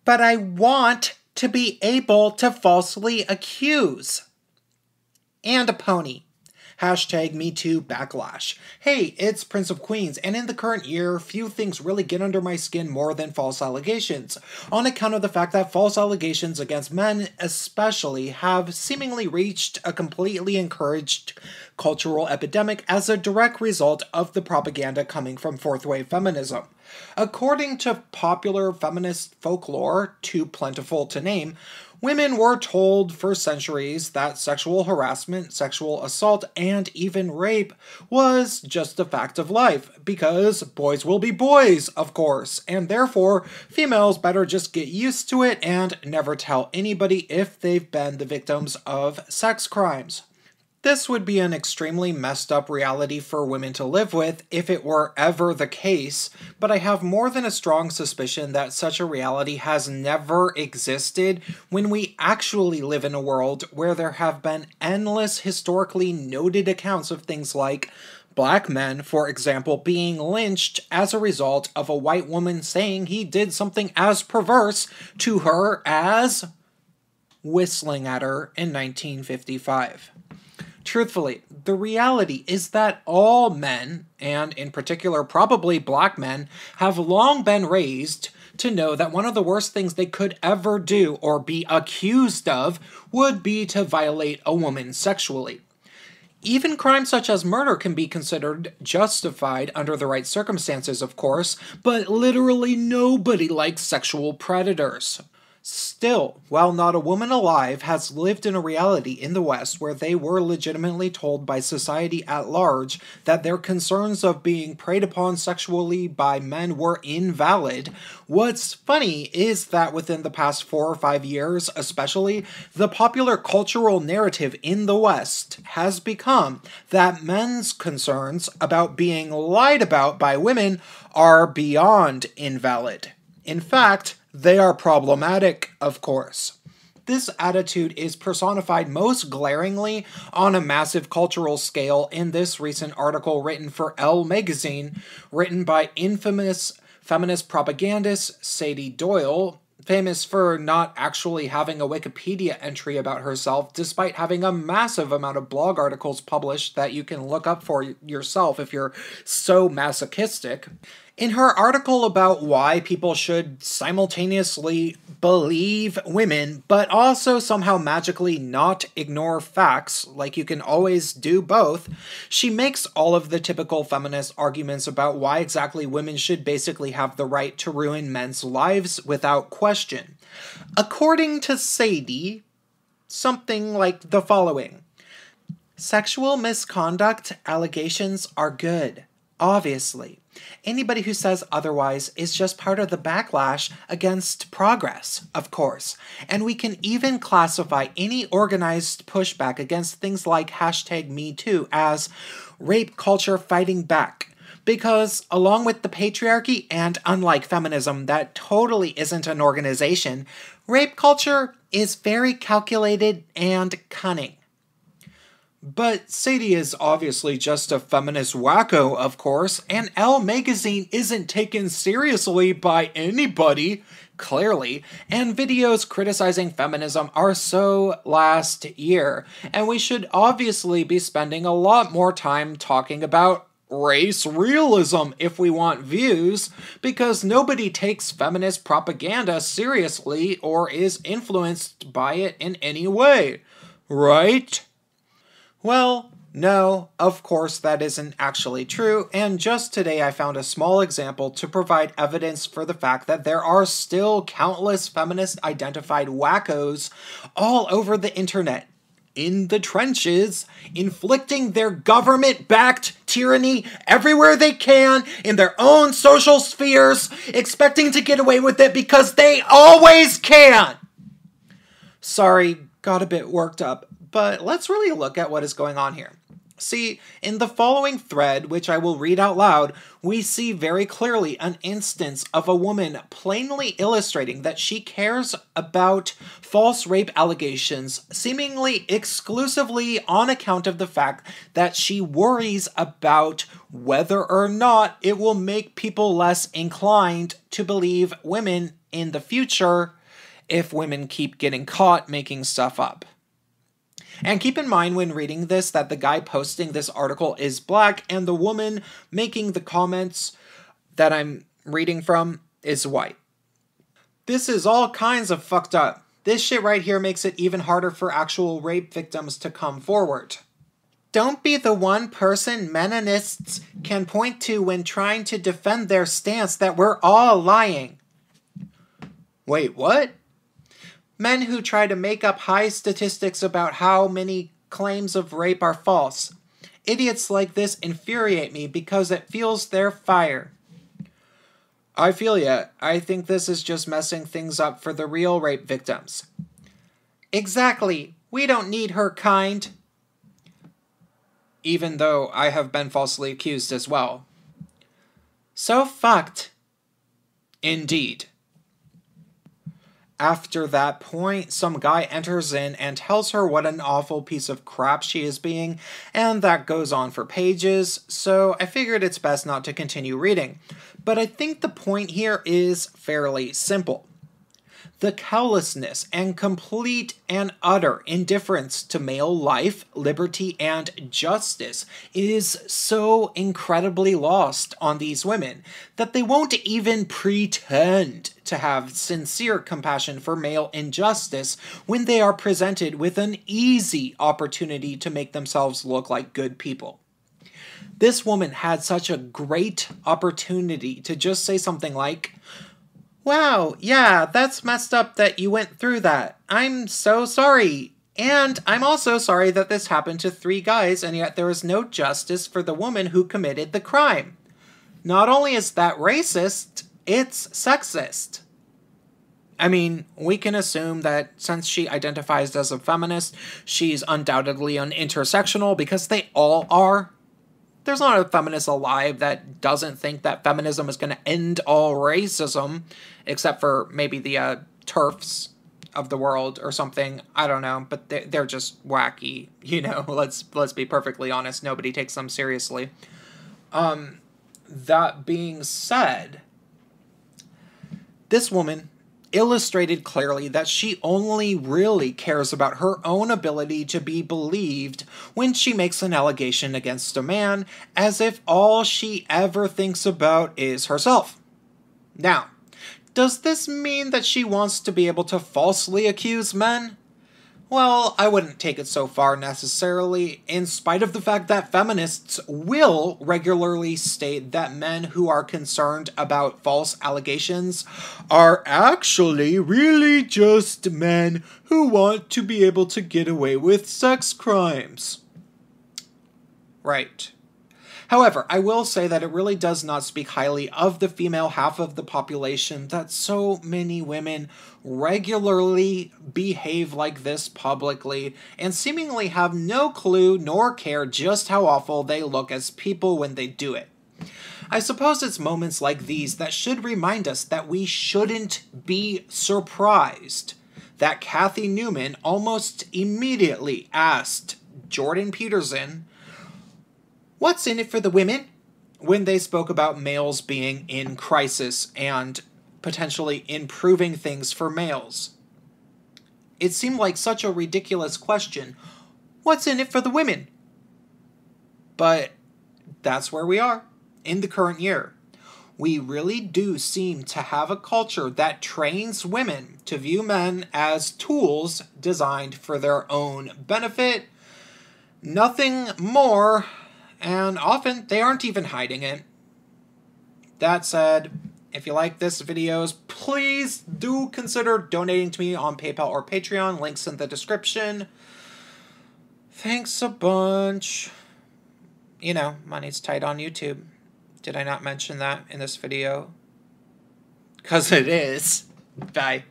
but I want to be able to falsely accuse. And a pony. Hashtag MeToo Backlash. Hey, it's Prince of Queens, and in the current year, few things really get under my skin more than false allegations, on account of the fact that false allegations against men especially have seemingly reached a completely encouraged cultural epidemic as a direct result of the propaganda coming from fourth-wave feminism. According to popular feminist folklore, too plentiful to name, women were told for centuries that sexual harassment, sexual assault, and even rape was just a fact of life, because boys will be boys, of course, and therefore females better just get used to it and never tell anybody if they've been the victims of sex crimes. This would be an extremely messed up reality for women to live with if it were ever the case, but I have more than a strong suspicion that such a reality has never existed when we actually live in a world where there have been endless historically noted accounts of things like black men, for example, being lynched as a result of a white woman saying he did something as perverse to her as whistling at her in 1955. Truthfully, the reality is that all men, and in particular probably black men, have long been raised to know that one of the worst things they could ever do or be accused of would be to violate a woman sexually. Even crimes such as murder can be considered justified under the right circumstances, of course, but literally nobody likes sexual predators. Still, while not a woman alive has lived in a reality in the West where they were legitimately told by society at large that their concerns of being preyed upon sexually by men were invalid, what's funny is that within the past 4 or 5 years especially, the popular cultural narrative in the West has become that men's concerns about being lied about by women are beyond invalid. In fact, they are problematic, of course. This attitude is personified most glaringly on a massive cultural scale in this recent article written for Elle magazine, written by infamous feminist propagandist Sadie Doyle, famous for not actually having a Wikipedia entry about herself, despite having a massive amount of blog articles published that you can look up for yourself if you're so masochistic. In her article about why people should simultaneously believe women, but also somehow magically not ignore facts, like you can always do both, she makes all of the typical feminist arguments about why exactly women should basically have the right to ruin men's lives without question. According to Sadie, something like the following: sexual misconduct allegations are good, obviously. Anybody who says otherwise is just part of the backlash against progress, of course. And we can even classify any organized pushback against things like hashtag MeToo as rape culture fighting back. Because along with the patriarchy and unlike feminism that totally isn't an organization, rape culture is very calculated and cunning. But Sadie is obviously just a feminist wacko, of course, and Elle magazine isn't taken seriously by anybody, clearly, and videos criticizing feminism are so last year, and we should obviously be spending a lot more time talking about race realism if we want views, because nobody takes feminist propaganda seriously or is influenced by it in any way, right? Well, no, of course that isn't actually true, and just today I found a small example to provide evidence for the fact that there are still countless feminist-identified wackos all over the internet, in the trenches, inflicting their government-backed tyranny everywhere they can in their own social spheres, expecting to get away with it because they always can. Sorry, got a bit worked up. But let's really look at what is going on here. See, in the following thread, which I will read out loud, we see very clearly an instance of a woman plainly illustrating that she cares about false rape allegations, seemingly exclusively on account of the fact that she worries about whether or not it will make people less inclined to believe women in the future if women keep getting caught making stuff up. And keep in mind when reading this that the guy posting this article is black and the woman making the comments that I'm reading from is white. This is all kinds of fucked up. This shit right here makes it even harder for actual rape victims to come forward. Don't be the one person feminists can point to when trying to defend their stance that we're all lying. Wait, what? Men who try to make up high statistics about how many claims of rape are false. Idiots like this infuriate me because it fuels their fire. I feel ya. I think this is just messing things up for the real rape victims. Exactly. We don't need her kind. Even though I have been falsely accused as well. So fucked. Indeed. After that point, some guy enters in and tells her what an awful piece of crap she is being, and that goes on for pages, so I figured it's best not to continue reading. But I think the point here is fairly simple. The callousness and complete and utter indifference to male life, liberty, and justice is so incredibly lost on these women that they won't even pretend to have sincere compassion for male injustice when they are presented with an easy opportunity to make themselves look like good people. This woman had such a great opportunity to just say something like, "Wow, yeah, that's messed up that you went through that. I'm so sorry. And I'm also sorry that this happened to 3 guys and yet there is no justice for the woman who committed the crime. Not only is that racist, it's sexist." I mean, we can assume that since she identifies as a feminist, she's undoubtedly an intersectional because they all are. There's not a feminist alive that doesn't think that feminism is going to end all racism, except for maybe the TERFs of the world or something. I don't know, but they're just wacky, you know. Let's be perfectly honest. Nobody takes them seriously. That being said, this woman illustrated clearly that she only really cares about her own ability to be believed when she makes an allegation against a man, as if all she ever thinks about is herself. Now, does this mean that she wants to be able to falsely accuse men? Well, I wouldn't take it so far necessarily, in spite of the fact that feminists will regularly state that men who are concerned about false allegations are actually really just men who want to be able to get away with sex crimes. Right. However, I will say that it really does not speak highly of the female half of the population that so many women regularly behave like this publicly and seemingly have no clue nor care just how awful they look as people when they do it. I suppose it's moments like these that should remind us that we shouldn't be surprised that Kathy Newman almost immediately asked Jordan Peterson, "What's in it for the women?" when they spoke about males being in crisis and potentially improving things for males. It seemed like such a ridiculous question. What's in it for the women? But that's where we are in the current year. We really do seem to have a culture that trains women to view men as tools designed for their own benefit. Nothing more. And often, they aren't even hiding it. That said, if you like this videos, please do consider donating to me on PayPal or Patreon. Links in the description. Thanks a bunch. You know, money's tight on YouTube. Did I not mention that in this video? 'Cause it is. Bye.